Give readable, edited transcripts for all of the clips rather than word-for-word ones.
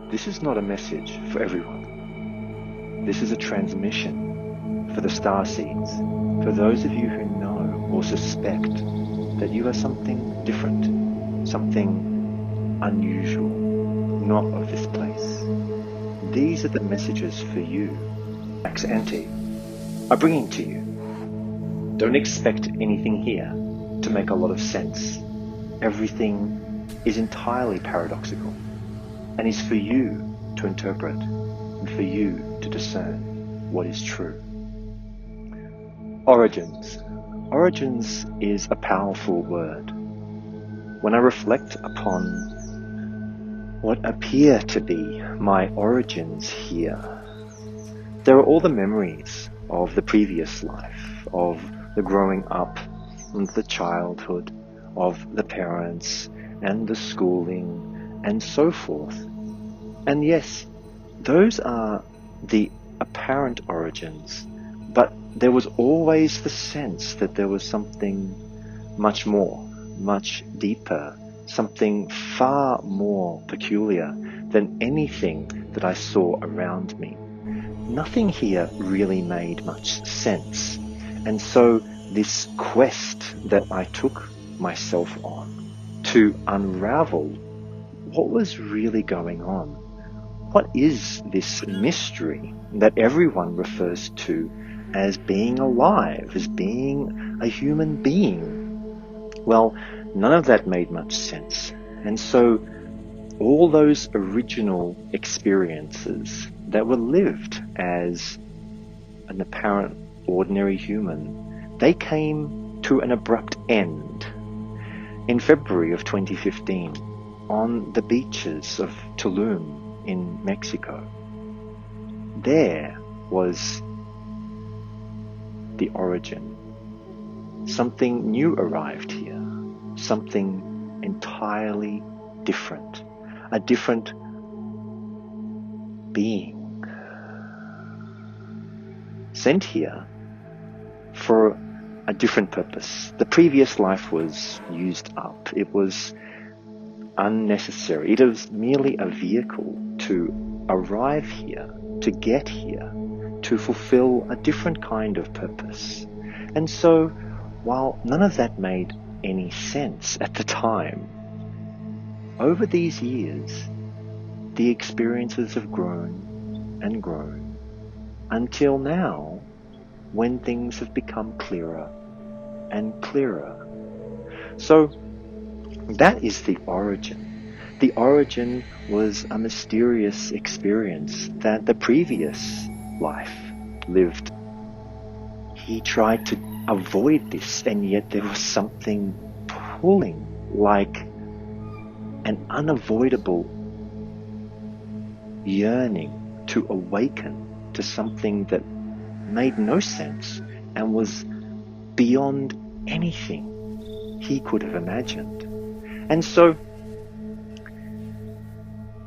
This is not a message for everyone. This is a transmission for the starseeds, for those of you who know or suspect that you are something different, something unusual, not of this place. These are the messages for you, MaxAnte, are bringing to you. Don't expect anything here to make a lot of sense. Everything is entirely paradoxical and is for you to interpret and for you to discern what is true. Origins. Origins is a powerful word. When I reflect upon what appear to be my origins here, there are all the memories of the previous life, of the growing up, and the childhood, of the parents, and the schooling, and so forth. And yes, those are the apparent origins, but there was always the sense that there was something much more, much deeper, something far more peculiar than anything that I saw around me. Nothing here really made much sense, and so this quest that I took myself on to unravel what was really going on. What is this mystery that everyone refers to as being alive, as being a human being? Well, none of that made much sense. And so all those original experiences that were lived as an apparent ordinary human, they came to an abrupt end. In February of 2015, on the beaches of Tulum in Mexico, there was the origin. Something new arrived here, something entirely different, a different being, sent here for a different purpose. The previous life was used up. It was unnecessary. It was merely a vehicle to arrive here, to get here, to fulfill a different kind of purpose. And so, while none of that made any sense at the time, over these years, the experiences have grown and grown until now, when things have become clearer and clearer. So that is the origin. The origin was a mysterious experience that the previous life lived. He tried to avoid this, and yet there was something pulling, like an unavoidable yearning to awaken to something that made no sense and was beyond anything he could have imagined. And so,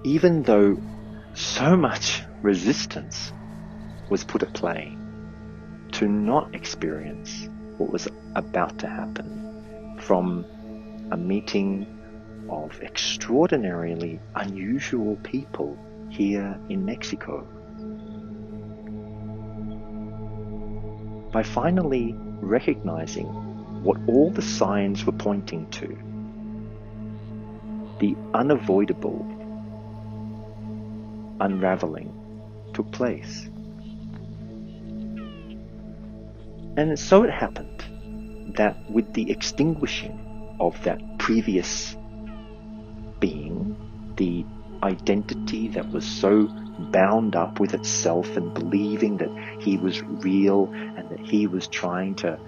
even though so much resistance was put at play to not experience what was about to happen, from a meeting of extraordinarily unusual people here in Mexico, by finally recognizing what all the signs were pointing to, the unavoidable unraveling took place. And so it happened that with the extinguishing of that previous being, the identity that was so bound up with itself and believing that he was real and that he was trying to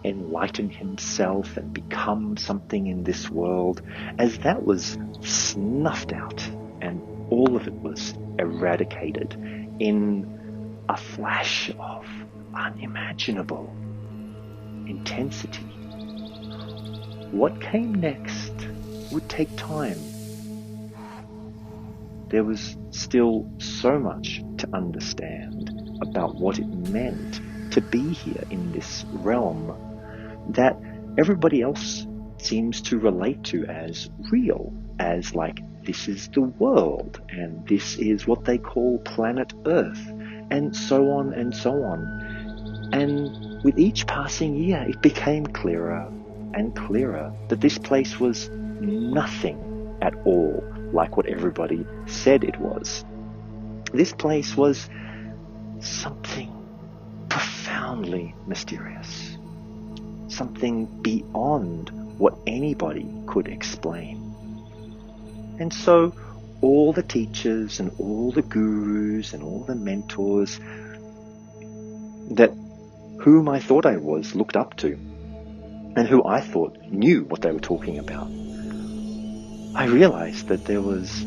enlighten himself and become something in this world, as that was snuffed out and all of it was eradicated in a flash of unimaginable intensity, what came next would take time. There was still so much to understand about what it meant to be here in this realm that everybody else seems to relate to as real, as like this is the world, and this is what they call planet Earth, and so on and so on. And with each passing year, it became clearer and clearer that this place was nothing at all like what everybody said it was. This place was something profoundly mysterious, something beyond what anybody could explain. And so all the teachers and all the gurus and all the mentors that whom I thought I was looked up to, and who I thought knew what they were talking about, I realized that there was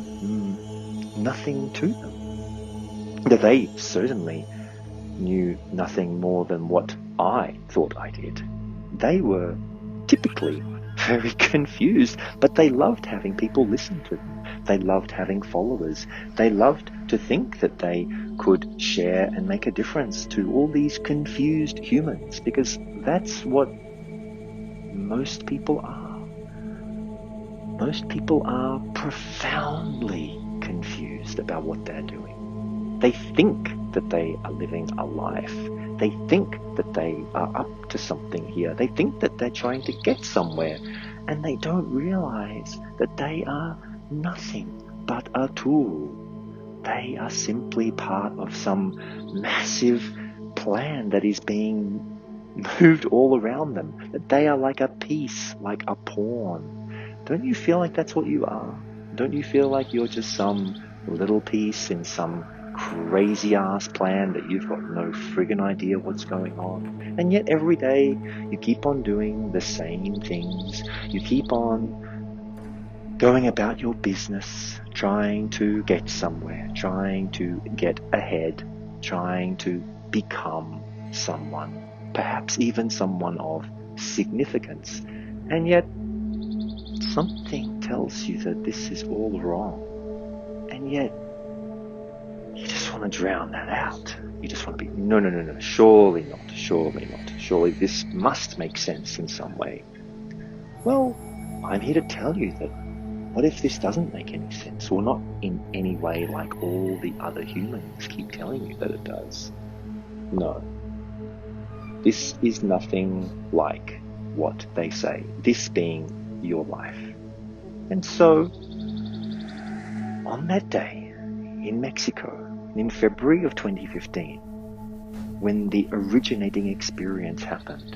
nothing to them. That they certainly knew nothing more than what I thought I did. They were typically very confused, but they loved having people listen to them. They loved having followers. They loved to think that they could share and make a difference to all these confused humans, because that's what most people are. Most people are profoundly confused about what they're doing. They think that they are living a life. They think that they are up to something here. They think that they're trying to get somewhere, and they don't realize that they are nothing but a tool. They are simply part of some massive plan that is being moved all around them. That they are like a piece, like a pawn. Don't you feel like that's what you are? Don't you feel like you're just some little piece in some crazy ass plan that you've got no friggin' idea what's going on? And yet every day you keep on doing the same things. You keep on going about your business, trying to get somewhere, trying to get ahead, trying to become someone, perhaps even someone of significance. And yet something tells you that this is all wrong. And yet you just want to drown that out. You just want to be, no, surely not, surely this must make sense in some way. Well, I'm here to tell you that what if this doesn't make any sense, or not in any way like all the other humans keep telling you that it does? No. This is nothing like what they say, this being your life. And so, on that day in Mexico, in February of 2015, when the originating experience happened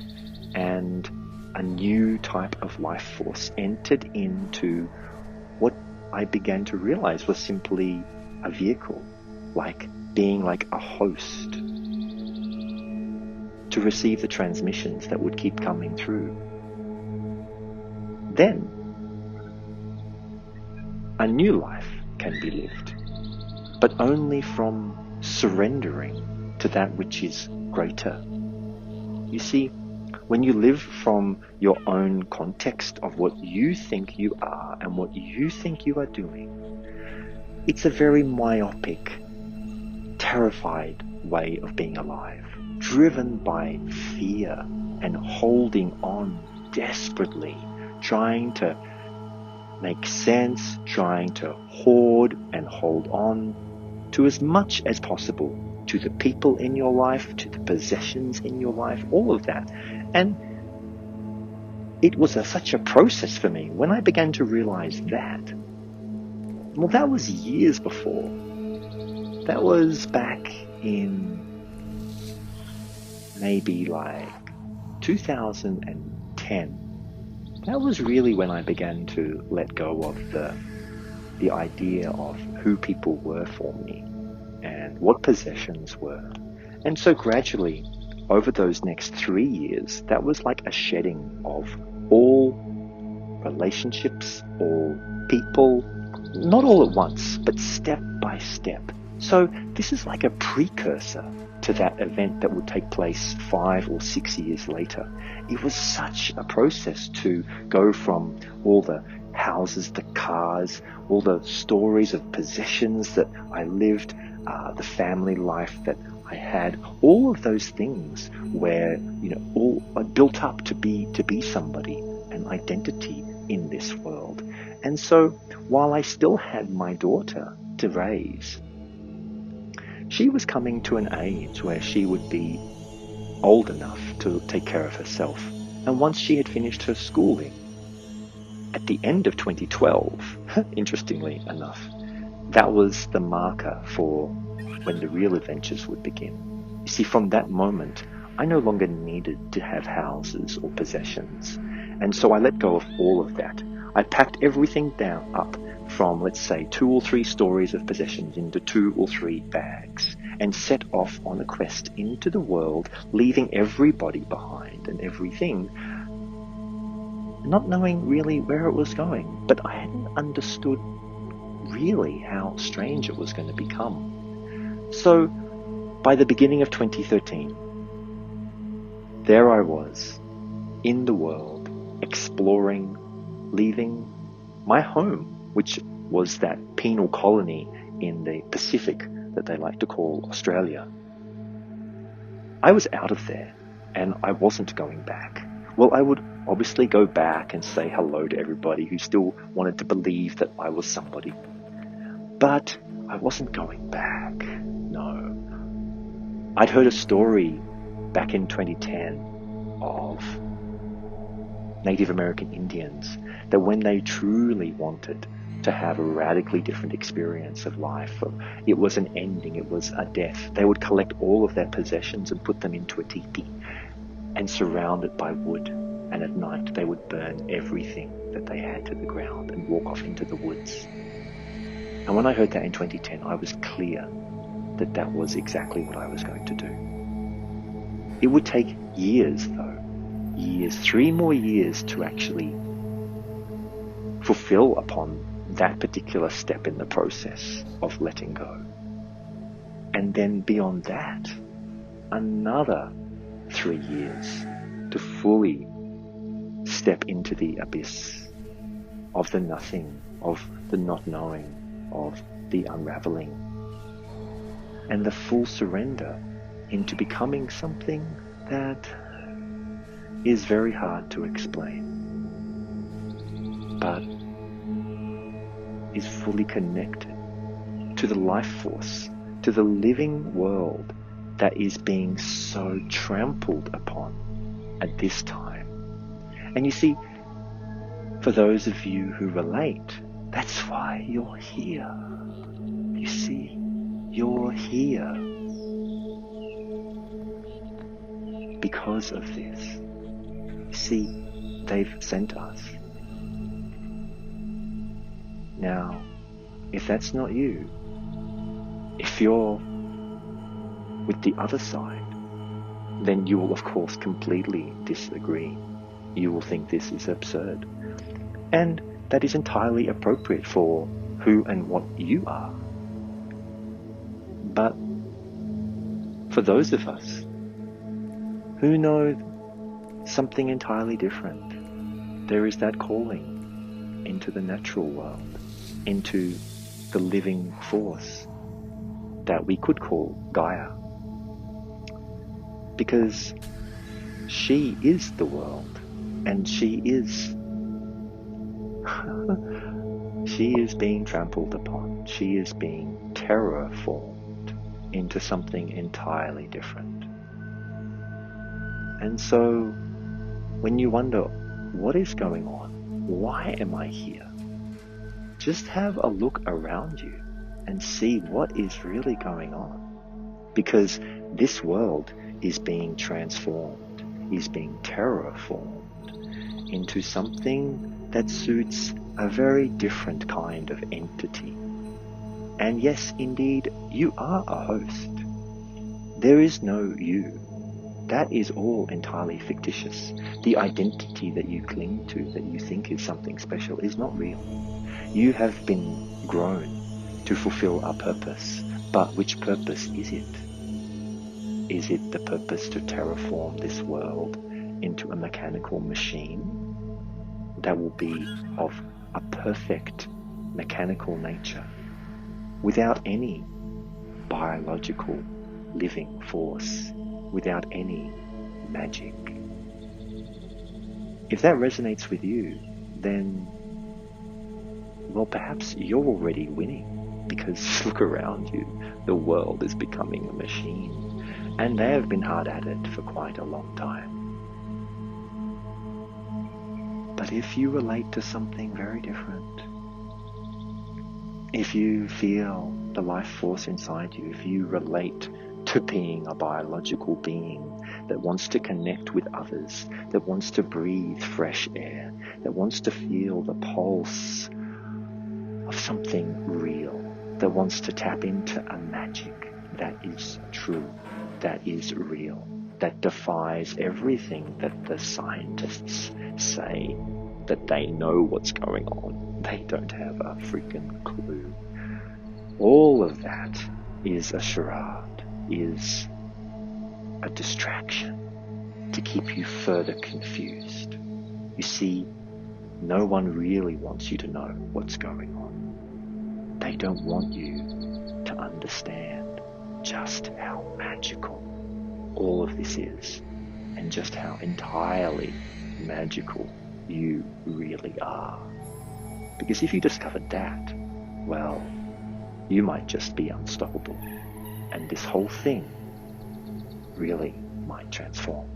and a new type of life force entered into what I began to realize was simply a vehicle, like being like a host to receive the transmissions that would keep coming through. Then a new life can be lived, but only from surrendering to that which is greater. You see, when you live from your own context of what you think you are and what you think you are doing, it's a very myopic, terrified way of being alive, driven by fear and holding on desperately, trying to make sense, trying to hoard and hold on to as much as possible, to the people in your life, to the possessions in your life, all of that. And it was such a process for me when I began to realize that. Well, that was years before. That was back in maybe like 2010. That was really when I began to let go of the idea of who people were for me and what possessions were. And so gradually, over those next 3 years, that was like a shedding of all relationships, all people, not all at once, but step by step. So this is like a precursor to that event that would take place 5 or 6 years later. It was such a process to go from all the houses, the cars, all the stories of possessions that I lived, the family life that I had, all of those things where, all built up to be somebody, an identity in this world. And so while I still had my daughter to raise, she was coming to an age where she would be old enough to take care of herself. And once she had finished her schooling, at the end of 2012, interestingly enough, that was the marker for when the real adventures would begin. You see, from that moment, I no longer needed to have houses or possessions. And so I let go of all of that. I packed everything down up from, let's say, 2 or 3 stories of possessions into 2 or 3 bags and set off on a quest into the world, leaving everybody behind and everything, not knowing really where it was going. But I hadn't understood really how strange it was going to become. So by the beginning of 2013, there I was in the world, exploring, leaving my home, which was that penal colony in the Pacific that they like to call Australia. I was out of there and I wasn't going back. Well, I would obviously go back and say hello to everybody who still wanted to believe that I was somebody. But I wasn't going back, no. I'd heard a story back in 2010 of Native American Indians that when they truly wanted to have a radically different experience of life, it was an ending, it was a death, they would collect all of their possessions and put them into a teepee and surround it by wood. And at night they would burn everything that they had to the ground and walk off into the woods. And when I heard that in 2010, I was clear that that was exactly what I was going to do. It would take years though, 3 more years to actually fulfill upon that particular step in the process of letting go. And then beyond that, another 3 years to fully step into the abyss of the nothing, of the not knowing, of the unraveling, and the full surrender into becoming something that is very hard to explain, but is fully connected to the life force, to the living world that is being so trampled upon at this time. And you see, for those of you who relate, that's why you're here. You see, you're here because of this. You see, they've sent us. Now, if that's not you, if you're with the other side, then you will of course completely disagree. You will think this is absurd. And that is entirely appropriate for who and what you are. But for those of us who know something entirely different, there is that calling into the natural world, into the living force that we could call Gaia. Because she is the world, and she is being trampled upon. She is being terraformed into something entirely different. And so when you wonder, what is going on? Why am I here? Just have a look around you and see what is really going on. Because this world is being transformed, is being terraformed into something that suits a very different kind of entity. And yes, indeed, you are a host. There is no you. That is all entirely fictitious. The identity that you cling to, that you think is something special, is not real. You have been grown to fulfill a purpose, but which purpose is it? Is it the purpose to terraform this world into a mechanical machine that will be of a perfect mechanical nature without any biological living force, without any magic? If that resonates with you, then well, perhaps you're already winning, because look around you, the world is becoming a machine, and they have been hard at it for quite a long time. But if you relate to something very different, if you feel the life force inside you, if you relate to being a biological being that wants to connect with others, that wants to breathe fresh air, that wants to feel the pulse of something real, that wants to tap into a magic that is true, that is real, that defies everything that the scientists say that they know what's going on. They don't have a freaking clue. All of that is a charade, is a distraction to keep you further confused. You see, no one really wants you to know what's going on. They don't want you to understand just how magical all of this is, and just how entirely magical you really are. Because if you discovered that, well, you might just be unstoppable, and this whole thing really might transform.